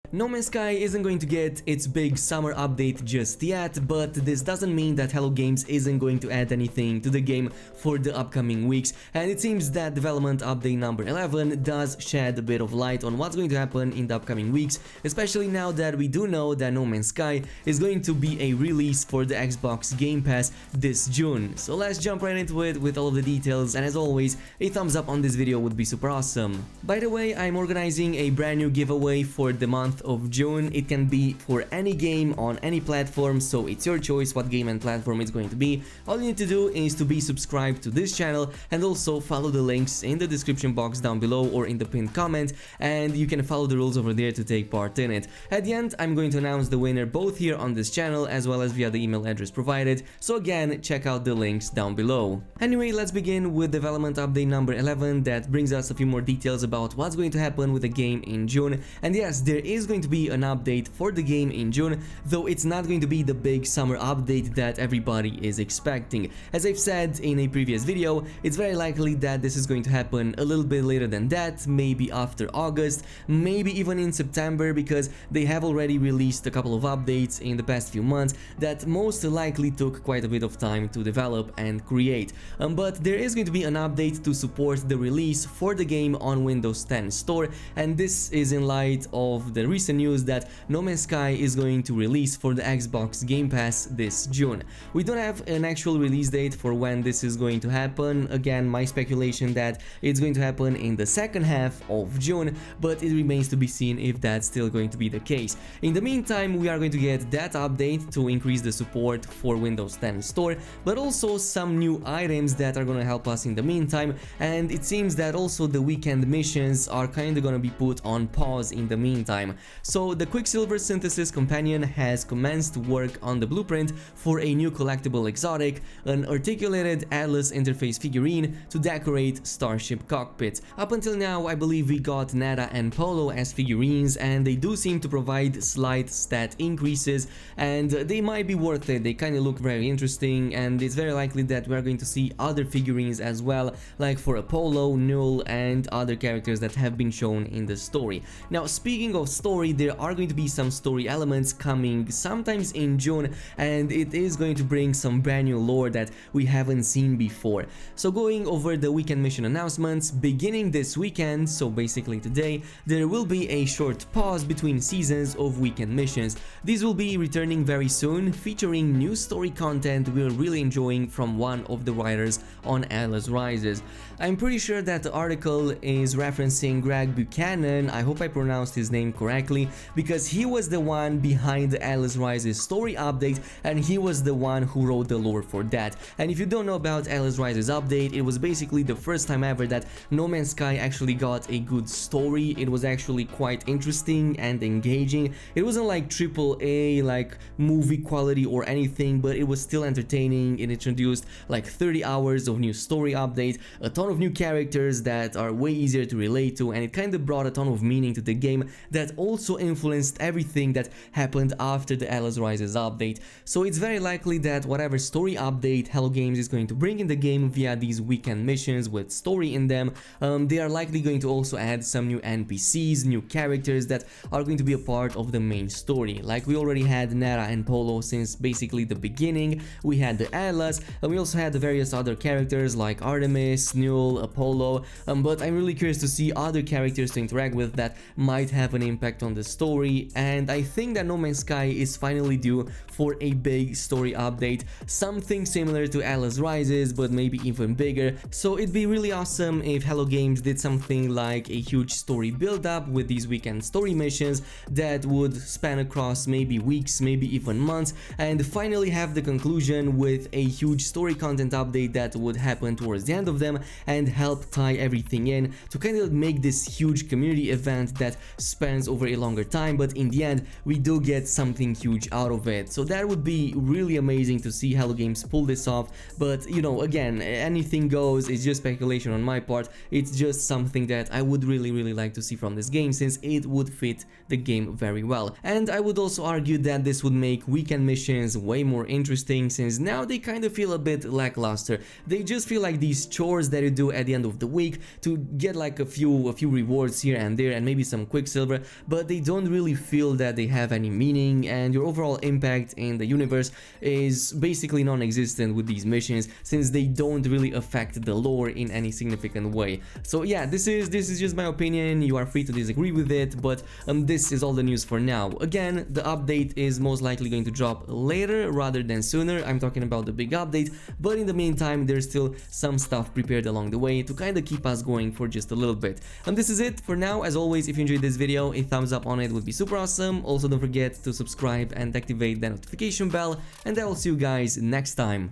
No Man's Sky isn't going to get its big summer update just yet, but this doesn't mean that Hello Games isn't going to add anything to the game for the upcoming weeks, and it seems that development update number 11 does shed a bit of light on what's going to happen in the upcoming weeks, especially now that we do know that No Man's Sky is going to be a release for the Xbox Game Pass this June. So let's jump right into it with all of the details, and as always, a thumbs up on this video would be super awesome. By the way, I'm organizing a brand new giveaway for the month of June. It can be for any game on any platform, so it's your choice what game and platform it's going to be. All you need to do is to be subscribed to this channel and also follow the links in the description box down below or in the pinned comment, and you can follow the rules over there to take part in it. At the end, I'm going to announce the winner both here on this channel as well as via the email address provided, so again, check out the links down below. Anyway, let's begin with development update number 11 that brings us a few more details about what's going to happen with the game in June. And yes, there is going to be an update for the game in June, though it's not going to be the big summer update that everybody is expecting. As I've said in a previous video, it's very likely that this is going to happen a little bit later than that, maybe after August, maybe even in September, because they have already released a couple of updates in the past few months that most likely took quite a bit of time to develop and create. But there is going to be an update to support the release for the game on Windows 10 Store, and this is in light of the recent news that No Man's Sky is going to release for the Xbox Game Pass this June. We don't have an actual release date for when this is going to happen. Again, my speculation that it's going to happen in the second half of June, but it remains to be seen if that's still going to be the case. In the meantime, we are going to get that update to increase the support for Windows 10 Store, but also some new items that are going to help us in the meantime, and it seems that also the weekend missions are kind of going to be put on pause in the meantime. So the Quicksilver Synthesis Companion has commenced work on the blueprint for a new collectible exotic, an articulated Atlas interface figurine to decorate Starship Cockpit. Up until now, I believe we got Nada and Polo as figurines, and they do seem to provide slight stat increases, and they might be worth it. They kind of look very interesting, and it's very likely that we're going to see other figurines as well, like for Apollo, Null, and other characters that have been shown in the story. Now, speaking of story, there are going to be some story elements coming sometimes in June, and it is going to bring some brand new lore that we haven't seen before. So going over the weekend mission announcements, beginning this weekend, so basically today, there will be a short pause between seasons of weekend missions. These will be returning very soon, featuring new story content we're really enjoying from one of the writers on Atlas Rises. I'm pretty sure that the article is referencing Greg Buchanan, I hope I pronounced his name correctly, because he was the one behind the Atlas Rises story update, and he was the one who wrote the lore for that. And if you don't know about Atlas Rises update, it was basically the first time ever that No Man's Sky actually got a good story. It was actually quite interesting and engaging. It wasn't like AAA, like movie quality or anything, but it was still entertaining. It introduced like 30 hours of new story update, a ton of new characters that are way easier to relate to, and it kind of brought a ton of meaning to the game that also influenced everything that happened after the Atlas Rises update. So it's very likely that whatever story update Hello Games is going to bring in the game via these weekend missions with story in them, they are likely going to also add some new NPCs, new characters that are going to be a part of the main story. Like we already had Nara and Polo since basically the beginning, we had the Atlas, and we also had the various other characters like Artemis, Null, Apollo, but I'm really curious to see other characters to interact with that might have an impact on the story, and I think that No Man's Sky is finally due for a big story update, something similar to Atlas Rises but maybe even bigger. So it'd be really awesome if Hello Games did something like a huge story build up with these weekend story missions that would span across maybe weeks, maybe even months, and finally have the conclusion with a huge story content update that would happen towards the end of them and help tie everything in to kind of make this huge community event that spans over a longer time, but in the end we do get something huge out of it. So that would be really amazing to see Hello Games pull this off, but you know, again, anything goes, it's just speculation on my part. It's just something that I would really like to see from this game, since it would fit the game very well. And I would also argue that this would make weekend missions way more interesting, since now they kind of feel a bit lackluster. They just feel like these chores that you do at the end of the week to get like a few rewards here and there and maybe some Quicksilver, but they don't really feel that they have any meaning, and your overall impact in the universe is basically non-existent with these missions, since they don't really affect the lore in any significant way. So yeah, this is just my opinion. You are free to disagree with it, but this is all the news for now. Again, the update is most likely going to drop later rather than sooner. I'm talking about the big update, but in the meantime there's still some stuff prepared along the way to kind of keep us going for just a little bit. And this is it for now. As always, if you enjoyed this video, a thumbs up on it would be super awesome. Also, don't forget to subscribe and activate the notification bell, and I will see you guys next time.